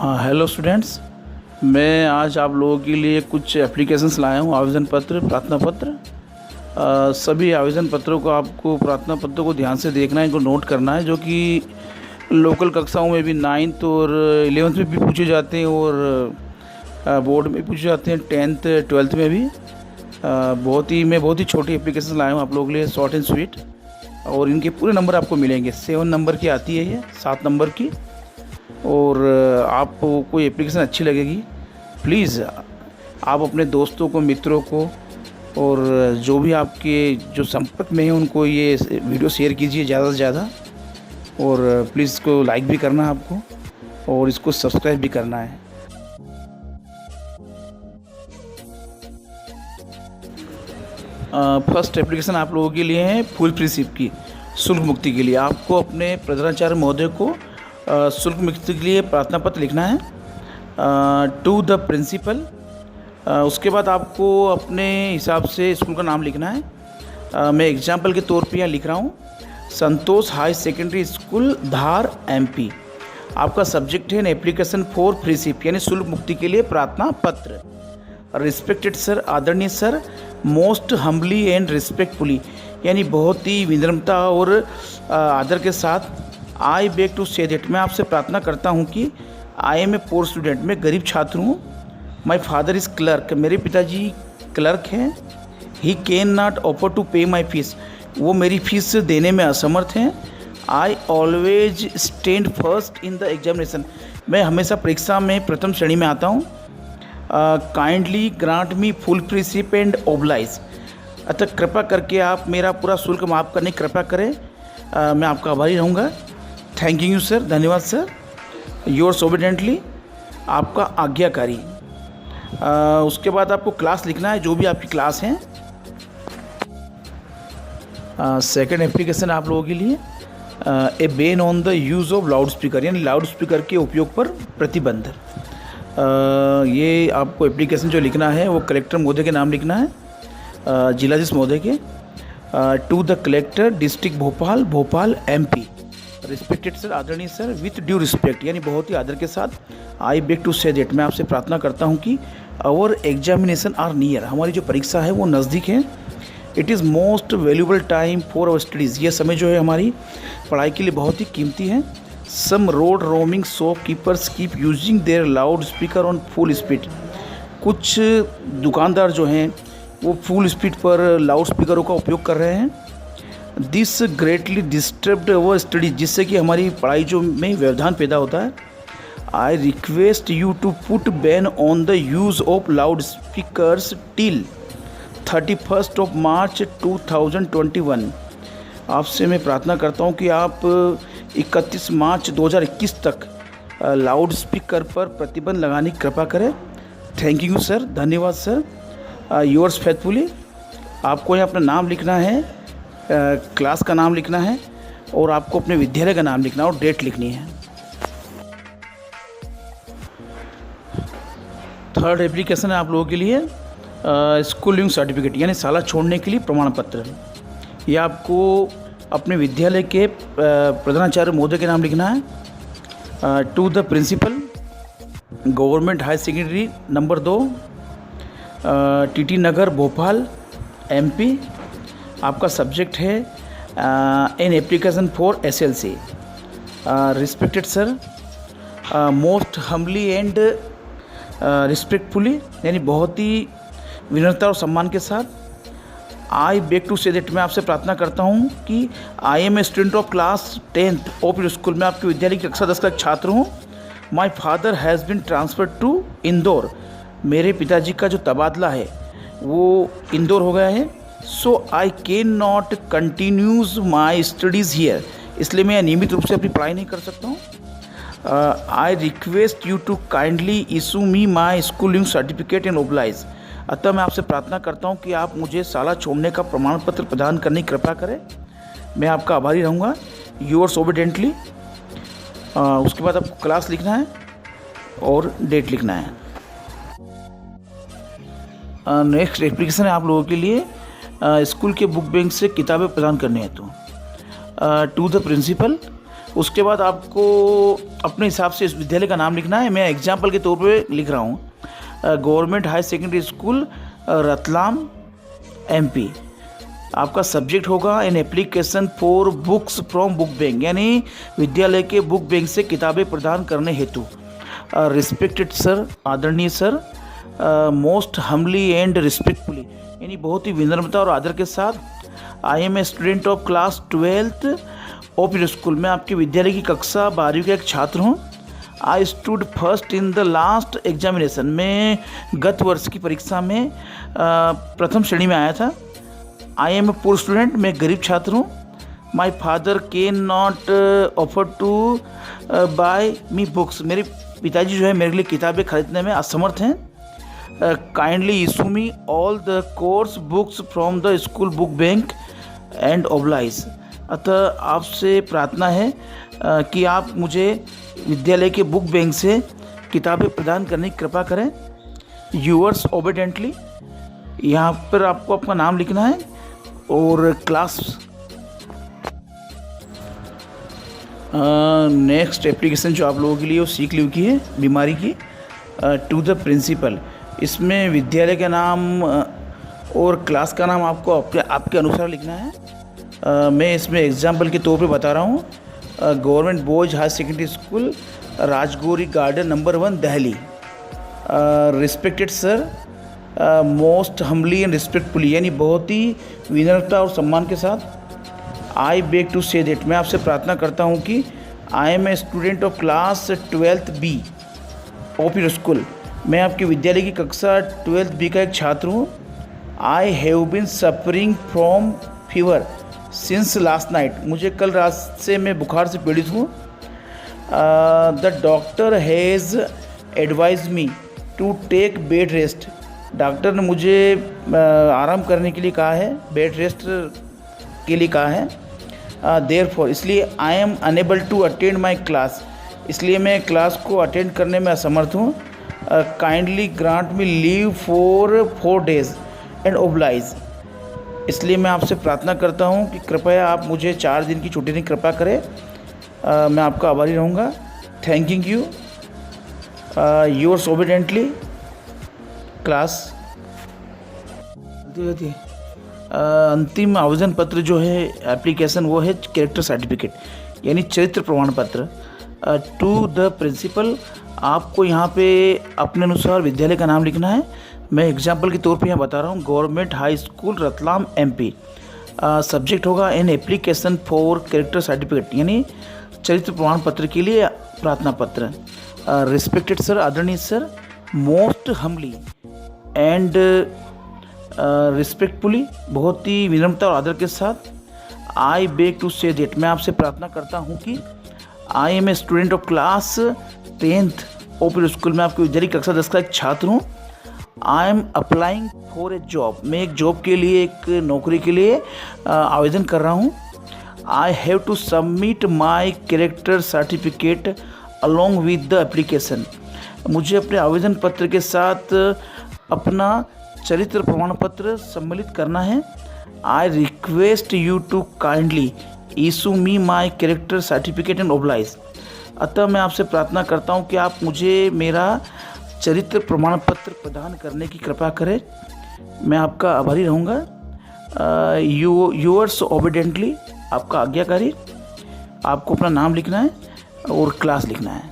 हाँ, hello students. मैं आज आप लोगों के लिए कुछ एप्लीकेशंस लाया हूँ। आवेदन पत्र, प्रार्थना पत्र। सभी आवेदन पत्रों को आपको, प्रार्थना पत्रों को ध्यान से देखना है, इनको नोट करना है, जो कि लोकल कक्षाओं में भी 9th और 11th में भी पूछे जाते हैं और बोर्ड में पूछे जाते हैं, 10th 12th में भी। मैं बहुत ही छोटी एप्लीकेशन लाया हूँ आप लोगों के लिए, शॉर्ट एंड स्वीट। और इनके पूरे नंबर आपको मिलेंगे। 7 नंबर की आती है, ये 7 नंबर की। और आपको कोई एप्लीकेशन अच्छी लगेगी, प्लीज़ आप अपने दोस्तों को, मित्रों को और जो भी आपके जो संपर्क में हैं उनको ये वीडियो शेयर कीजिए ज़्यादा से ज़्यादा। और प्लीज़ इसको लाइक भी करना है आपको, और इसको सब्सक्राइब भी करना है। फर्स्ट एप्लीकेशन आप लोगों के लिए है फुल फ्रीशिप की, शुल्क मुक्ति के लिए। आपको अपने प्रधानाचार्य महोदय को शुल्क मुक्ति के लिए प्रार्थना पत्र लिखना है टू द प्रिंसिपल। उसके बाद आपको अपने हिसाब से स्कूल का नाम लिखना है। मैं एग्जाम्पल के तौर पे यहाँ लिख रहा हूँ, Santosh high secondary school Dhar MP। आपका सब्जेक्ट है एन एप्लीकेशन फॉर फ्रीशिप, यानी शुल्क मुक्ति के लिए प्रार्थना पत्र। रिस्पेक्टेड सर, आदरणीय sir, most humbly and respectfully, यानी बहुत ही विनम्रता और आदर के साथ, I beg to say that, मैं आपसे प्रार्थना करता हूँ कि I am A pour student, मैं गरीब छात्र हूँ। माई फादर इज़ क्लर्क, मेरे पिताजी क्लर्क हैं। He can not offer to pay my fees, वो मेरी फीस देने में असमर्थ हैं। I always stand first in the examination, मैं हमेशा परीक्षा में प्रथम श्रेणी में आता हूँ। Kindly grant me full freeship and oblige, अतः कृपा करके आप मेरा पूरा शुल्क माफ़ करने की कृपा करें। मैं आपका आभारी रहूँगा। थैंक यू सर, धन्यवाद सर। योर्स ओबीडिएंटली, आपका आज्ञाकारी। उसके बाद आपको क्लास लिखना है, जो भी आपकी क्लास है। सेकंड एप्लीकेशन आप लोगों के लिए a ban on the use of loud speaker, यानी लाउड स्पीकर के उपयोग पर प्रतिबंध। ये आपको एप्लीकेशन जो लिखना है वो कलेक्टर महोदय के नाम लिखना है, जिलाधीश महोदय के। To the collector district Bhopal, Bhopal MP। Respected sir, आदरणीय सर, विथ ड्यू रिस्पेक्ट, यानी बहुत ही आदर के साथ, I beg to say that, मैं आपसे प्रार्थना करता हूँ कि आवर एग्जामिनेशन आर नियर, हमारी जो परीक्षा है वो नज़दीक है। It is most valuable time for our studies, ये समय जो है हमारी पढ़ाई के लिए बहुत ही कीमती है। Some road roaming shopkeepers keep using their loud speaker on full speed, कुछ दुकानदार जो हैं वो फुल स्पीड पर लाउड स्पीकरों का उपयोग कर रहे हैं। This greatly disturbed our study, जिससे कि हमारी पढ़ाई जो में व्यवधान पैदा होता है। I request you to put ban on the use of loud speakers till 31 March 2021। आपसे मैं प्रार्थना करता हूँ कि आप 31 मार्च 2021 तक लाउड स्पीकर पर प्रतिबंध लगाने की कृपा करें। थैंक यू सर, धन्यवाद सर। योर्स फेथफुली, आपको यहाँ अपना नाम लिखना है, क्लास का नाम लिखना है, और आपको अपने विद्यालय का नाम लिखना है और डेट लिखनी है। थर्ड एप्लीकेशन है आप लोगों के लिए स्कूल लीविंग सर्टिफिकेट, यानी शाला छोड़ने के लिए प्रमाण पत्र। ये आपको अपने विद्यालय के प्रधानाचार्य महोदय के नाम लिखना है। To the principal, government high secondary number 2, TT Nagar, Bhopal MP। आपका सब्जेक्ट है an application for SLC। Respected sir, most humbly and respectfully, यानी बहुत ही विनम्रता और सम्मान के साथ, I beg to say that, मैं आपसे प्रार्थना करता हूँ कि I am a student of class 10th of your school, मैं आपके विद्यालय की कक्षा 10 का छात्र हूँ। My father has been transferred to Indore, मेरे पिताजी का जो तबादला है वो इंदौर हो गया है। So I can not continues my studies here, इसलिए मैं नियमित रूप से अपनी पढ़ाई नहीं कर सकता हूँ। I request you to kindly issue me my school leaving certificate and oblige, अतः मैं आपसे प्रार्थना करता हूँ कि आप मुझे शाला छोड़ने का प्रमाण पत्र प्रदान करने की कृपा करें। मैं आपका आभारी रहूँगा। योर्स ओबीडिएंटली। उसके बाद आपको क्लास लिखना है और डेट लिखना है। नेक्स्ट एप्लीकेशन है आप लोगों के लिए स्कूल के बुक बैंक से किताबें प्रदान करने हेतु। टू द प्रिंसिपल, उसके बाद आपको अपने हिसाब से इस विद्यालय का नाम लिखना है। मैं एग्जाम्पल के तौर पे लिख रहा हूँ, government high secondary school Ratlam MP। आपका सब्जेक्ट होगा an application for books from book bank, यानी विद्यालय के बुक बैंक से किताबें प्रदान करने हेतु। रिस्पेक्टेड सर, आदरणीय sir, most humbly and respectfully, यानी बहुत ही विनम्रता और आदर के साथ, I am a student of class 12th of your school, मैं आपके विद्यालय की कक्षा 12वीं का एक छात्र हूँ। I stood first in the last examination, मैं गत वर्ष की परीक्षा में प्रथम श्रेणी में आया था। I am a poor student, मैं गरीब छात्र हूँ। My father can not offer to buy me books, मेरे पिताजी जो है मेरे लिए किताबें खरीदने में असमर्थ हैं। Kindly issue me all the course books from the school book bank and oblige, अतः आपसे प्रार्थना है कि आप मुझे विद्यालय के बुक बैंक से किताबें प्रदान करने की कृपा करें। यूअर्स ओबीडेंटली, यहाँ पर आपको अपना नाम लिखना है और क्लास। नेक्स्ट एप्लीकेशन जो आप लोगों के लिए वो सीख लियो की है बीमारी की, टू द प्रिंसिपल। इसमें विद्यालय का नाम और क्लास का नाम आपको आपके अनुसार लिखना है। मैं इसमें एग्जाम्पल के तौर पे बता रहा हूँ, government boys high secondary school Rajouri garden number 1 Delhi. Respected sir, most humbly and respectfully, यानी बहुत ही विनम्रता और सम्मान के साथ। I beg to say that, मैं आपसे प्रार्थना करता हूँ कि I am a student of class 12th B of your school, मैं आपके विद्यालय की कक्षा 12th B का एक छात्र हूँ। I have been suffering from fever since last night, मुझे कल रात से मैं बुखार से पीड़ित हूँ। The doctor has advise me to take bed rest, doctor ने मुझे आराम करने के लिए कहा है, बेड रेस्ट के लिए कहा है। देयरफॉर, इसलिए I am unable to attend my class, इसलिए मैं क्लास को अटेंड करने में असमर्थ हूँ। Kindly grant me leave for 4 days and oblige, इसलिए मैं आपसे प्रार्थना करता हूँ कि कृपया आप मुझे 4 दिन की छुट्टी की कृपा करें। मैं आपका आभारी रहूँगा। Thanking you, yours obediently class. अंतिम आवेदन पत्र जो है एप्लीकेशन वो है कैरेक्टर सर्टिफिकेट, यानी चरित्र प्रमाण पत्र। टू द प्रिंसिपल, आपको यहाँ पे अपने अनुसार विद्यालय का नाम लिखना है। मैं एग्जाम्पल के तौर पे यहाँ बता रहा हूँ, government high school Ratlam MP। Subject होगा an application for character certificate, यानी चरित्र प्रमाण पत्र के लिए प्रार्थना पत्र। रिस्पेक्टेड सर, आदरणीय sir, most humbly and respectfully, बहुत ही विनम्रता और आदर के साथ। I beg to say that, मैं आपसे प्रार्थना करता हूँ कि I am a student of class 10th of your school, मैं आपके विद्यालय कक्षा 10 का एक छात्र हूँ। I am applying for a job, मैं एक जॉब के लिए, एक नौकरी के लिए आवेदन कर रहा हूँ। I have to submit my character certificate along with the application, मुझे अपने आवेदन पत्र के साथ अपना चरित्र प्रमाण पत्र सम्मिलित करना है। I request you to kindly issue me my character certificate and oblige, अतः मैं आपसे प्रार्थना करता हूँ कि आप मुझे मेरा चरित्र प्रमाण पत्र प्रदान करने की कृपा करें। मैं आपका आभारी रहूँगा। यूअर्स ओबीडेंटली, आपका आज्ञाकारी। आपको अपना नाम लिखना है और क्लास लिखना है।